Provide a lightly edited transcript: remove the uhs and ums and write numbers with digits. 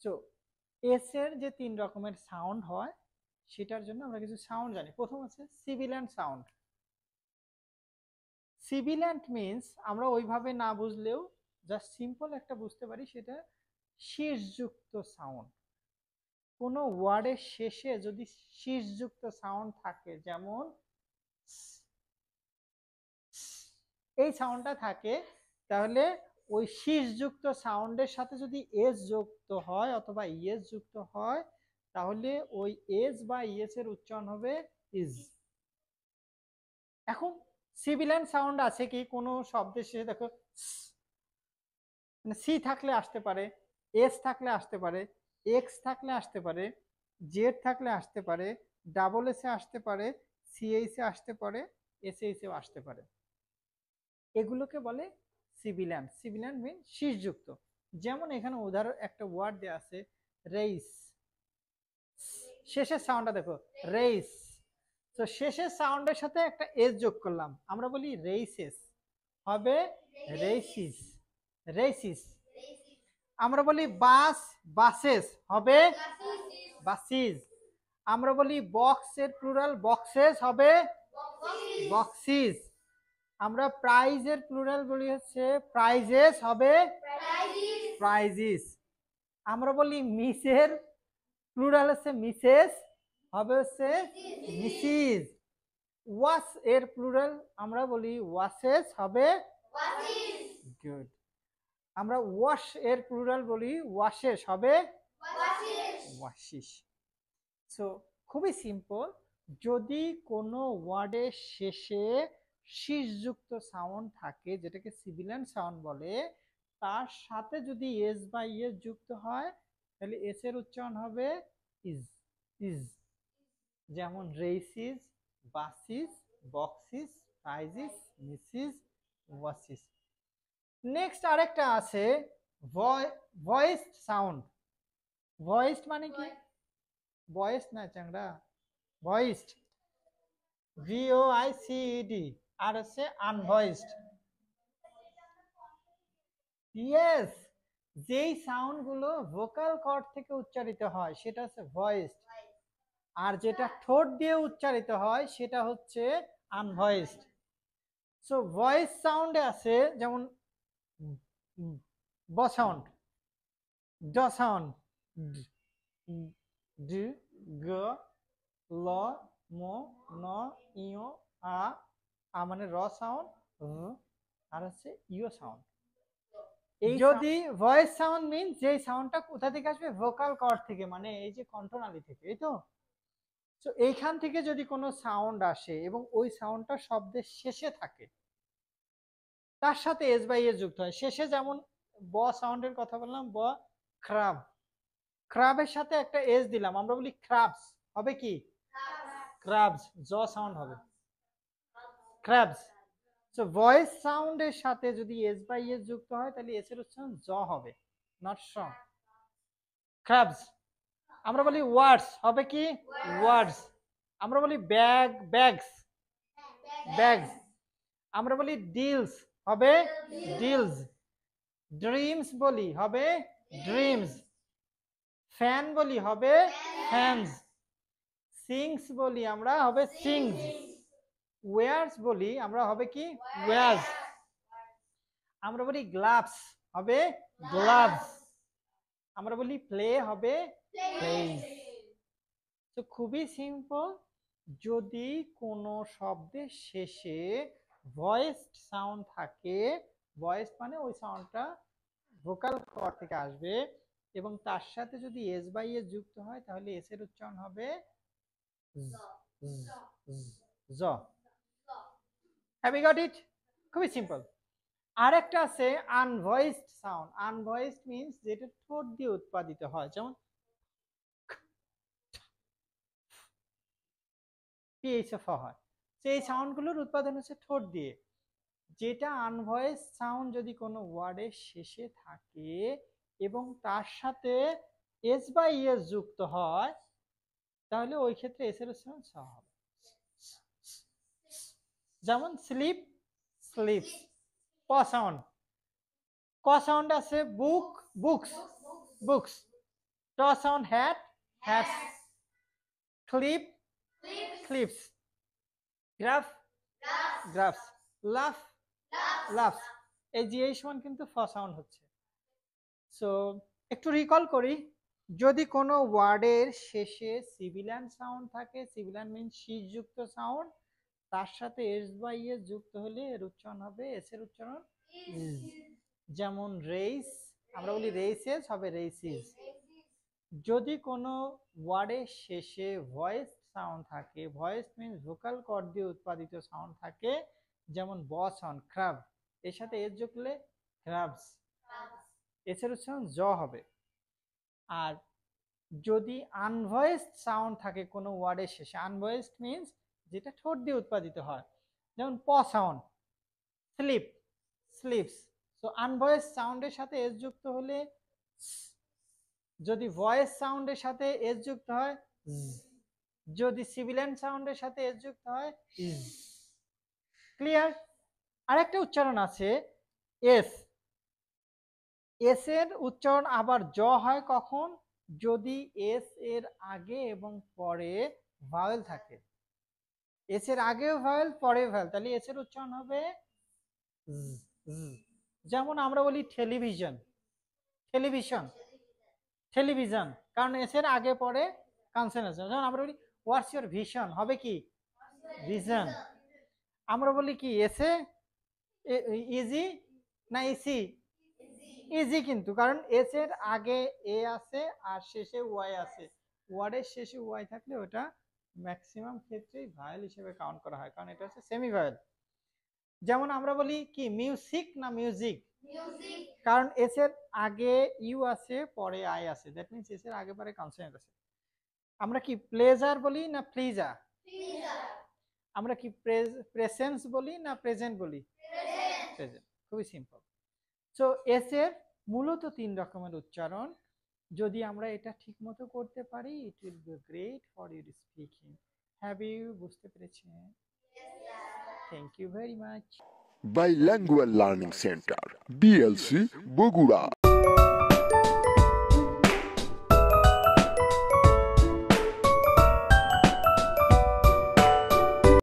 তো এস এর যে 3 রকমের সাউন্ড হয় সেটার জন্য আমরা কিছু সাউন্ড জানি। প্রথম আছে সিবিল্যান্ট সাউন্ড। সিবিল্যান্ট মিন্স আমরা ওইভাবে না বুঝলেও জাস্ট সিম্পল একটা বুঝতে পারি, সেটা শীর্ষযুক্ত সাউন্ড। কোনো ওয়ার্ডের শেষে যদি শীর্ষযুক্ত সাউন্ড থাকে, যেমন এই সাউন্ডটা থাকে, তাহলে ওই শীর্ষযুক্ত সাউন্ডের সাথে যদি এস যুক্ত হয় অথবা ইএস যুক্ত হয়, তাহলে ওই এস বা ইএস এর উচ্চারণ হবে ইজ। এখন সিবিল্যান্ট সাউন্ড আছে কি কোনো শব্দের শেষে, দেখো মানে সি থাকলে আসতে পারে, এস থাকলে আসতে পারে, এক্স থাকলে আসতে পারে, জেড থাকলে আসতে পারে, ডাবল এসে আসতে পারে, সিএইচ এ আসতে পারে, এসএইচ এও আসতে পারে। এগুলোকে বলে সিবিল্যান্ট। সিবিল্যান্ট মিন শীর্ষযুক্ত। যেমন এখানে উদাহরণ একটা ওয়ার্ড দেওয়া আছে রেইস, শেষের সাউন্ডটা দেখো রেইস। তো শেষের সাউন্ডের সাথে একটা এস যোগ করলাম, আমরা বলি রেইসেস, হবে রেইসিস, রেইসিস। আমরা বলি বাস, বাসেস, হবে বাসিস। আমরা বলি বক্সের প্লুরাল, বক্সেস, হবে বক্সিস। আমরা প্রাইজের প্লুরাল বলি হচ্ছে প্রাইজেস, হবে প্রাইজিস। আমরা বলি মিসের প্লুরাল হচ্ছে মিসেস, হবে হচ্ছে মিসিস। ওয়াশ এর প্লুরাল আমরা বলি ওয়াশেস, হবে গুড। আমরা ওয়াশ এর প্লুরাল বলি ওয়াশেস, হবে ওয়াশিস। সো খুবই সিম্পল, যদি কোনো ওয়ার্ডের শেষে শীর্ষযুক্ত সাউন্ড থাকে যেটাকে সিবিল্যান্ট সাউন্ড বলে, তার সাথে যদি এস বা ইএস যুক্ত হয় তাহলে এস এর উচ্চারণ হবে ইজ, ইজ। যেমন রেইসিস, বাসিস, বক্সিস, প্রাইজিস, মিসিস, ওয়াসিস। নেক্সট আরেকটা আছে ভয়েসড সাউন্ড। ভয়েসড মানে কি? ভয়েস না চাংড়া, ভয়েসড, VOICED। আর হচ্ছে আনভয়েসড। ইয়েস, যেই সাউন্ড গুলো ভোকাল কর্ড থেকে উচ্চারিত হয় সেটা হচ্ছে ভয়েসড, আর যেটা ঠোঁট দিয়ে উচ্চারিত হয় সেটা হচ্ছে আনভয়েসড। সো ভয়েস সাউন্ডে আছে যেমন ব সাউন্ড, ড সাউন্ড, ড, গ, ল, ম, ন, ইয়, আ মানে র সাউন্ড, আর হচ্ছে ইও সাউন্ড। এই যদি ভয়েস সাউন্ড মিন যে সাউন্ডটা কোথা থেকে আসবে, ভোকাল কর্ড থেকে, মানে এই যে কণ্ঠনালী থেকে, এই তো। তো এইখান থেকে যদি কোনো সাউন্ড আসে এবং ওই সাউন্ডটা শব্দের শেষে থাকে, তার সাথে এস বাই এস যুক্ত হয় শেষে, যেমন ব সাউন্ডের কথা বললাম, ব, ক্রাব, ক্রাবের সাথে একটা এস দিলাম, আমরা বলি ক্রাবস, হবে কি ক্রাবস, জ সাউন্ড হবে ক্রাবস। সো ভয়েস সাউন্ডের সাথে যদি এস বাই এস যুক্ত হয় তাহলে এস এর উচ্চারণ জ হবে, নট শ। ক্রাবস। আমরা বলি ওয়ার্ডস, হবে কি ওয়ার্ডস। আমরা বলি ব্যাগ, ব্যাগস, ব্যাগস। আমরা বলি ডিলস, হবে ডিলস। ড্রিমস বলি, হবে ড্রিমস। ফ্যান বলি, হবে ফ্যানস। সিংস বলি আমরা, হবে সিংস। ওয়ার্স বলি আমরা, হবে কি ওয়ার্স। আমরা বলি গ্লাভস, হবে গ্লাভস। আমরা বলি প্লে, হবে প্লেস। তো খুবই সিম্পল, যদি কোনো শব্দের শেষে ভয়েসড সাউন্ড থাকে, ভয়েস মানে ওই সাউন্ডটা ভোকাল কর্ড থেকে আসবে, এবং তার সাথে যদি এস বাই এস যুক্ত হয় তাহলে এস এর উচ্চারণ হবে জ। Have you got it? খুবই সিম্পল। আরেকটা আছে আনভয়েসড সাউন্ড। আনভয়েসড মিন্স যেটা ঠোঁট দিয়ে উৎপাদিত হয়, যেমন পিএইচএফ হয়, সেই সাউন্ডগুলোর উৎপাদন হচ্ছে ঠোঁট দিয়ে। যেটা আনভয়েস সাউন্ড যদি কোনো ওয়ার্ডের শেষে থাকে এবং তার সাথে এস বা ইএস যুক্ত হয় তাহলে ওই ক্ষেত্রে এস এর উচ্চারণ স হবে। যেমন স্লিপ, স্লিপস। ক সাউন্ড, ক সাউন্ড আছে বুক, বুকস, বুকস। ট sound hat, hats. Clip, clips. Graph, graphs. Laugh, laughs. এই যে এই সমান কিন্তু ফ সাউন্ড হচ্ছে। সো একটু রিকল করি, যদি কোনো ওয়ার্ডের শেষে সিভিলান সাউন্ড থাকে, সিভিলান মিন শীষযুক্ত সাউন্ড, তার সাথে এস বা ইএস যুক্ত হলে এর উচ্চারণ হবে, এস এর উচ্চারণ ইজ। যেমন রেইস, আমরা বলি রেইসেস, হবে রেইসিস। যদি কোনো ওয়ার্ডের শেষে ভয়েস সাউন্ড থাকে, ভয়েস মিনস ভোকাল কর্ড দিয়ে উৎপাদিত সাউন্ড থাকে, যেমন ব সাউন্ড ক্রাব, এর সাথে এস যোগলে ক্রাবস, এস এর উচ্চারণ জ হবে। আর যদি আনভয়েসড সাউন্ড থাকে কোনো ওয়ার্ডের শেষে, আনভয়েসড মিনস যেটা ঠোঁট দিয়ে উৎপাদিত হয়, যেমন প সাউন্ড স্লিপ, স্লিপস। তো আনভয়েস সাউন্ডের সাথে এস যুক্ত হলে স, যদি ভয়েস সাউন্ডের সাথে এস যুক্ত হয় জ, যদি সিভিলিয়ান সাউন্ডের সাথে এস যুক্ত হয় ইজ। ক্লিয়ার? আরেকটা উচ্চারণ আছে এস, এস এর উচ্চারণ আবার জ হয় কখন, যদি এস এর আগে এবং পরে ভাওয়েল থাকে। এস এর আগেও ভাওয়েল, পরে ভাওয়েল, তাহলে এস এর উচ্চারণ হবে জ, জ। যেমন আমরা বলি টেলিভিশন, টেলিভিশন, টেলিভিশন, কারণ এস এর আগে পরে কনসোনেন্ট আছে। যেমন আমরা বলি হোয়াটস ইওর ভিশন, হবে কি ভিশন। আমরা বলি কি এসে ইজি না ইসি, ইজি, কিন্তু কারণ এস এর আগে এ আছে আর শেষে ওয়াই আছে, ওয়ার্ডের শেষে ওয়াই থাকলে ওটা ম্যাক্সিমাম ক্ষেত্রেই ভায়েল হিসেবে কাউন্ট করা হয়, কারণ এটা হচ্ছে সেমি ভায়েল। যেমন আমরা বলি কি মিউজিক না মিউজিক, কারণ এস এর আগে ইউ আছে পরে আই আছে, দ্যাট মিনস এস এর আগে পরে কনসোনেন্ট আছে। আমরা কি প্লেজার বলি না প্লিজার, আমরা কি প্রেজেন্স বলি না প্রেজেন্ট বলি, প্রেজেন্ট। খুবই সিম্পল। সো এস এর মূলত 3 রকমের উচ্চারণ, যদি আমরা এটা ঠিকমতো করতে পারি, it will be great for your speaking. Have you বুঝতে পেরেছেন? Thank you very much. Bilingual Learning Center, BLC, Bogura.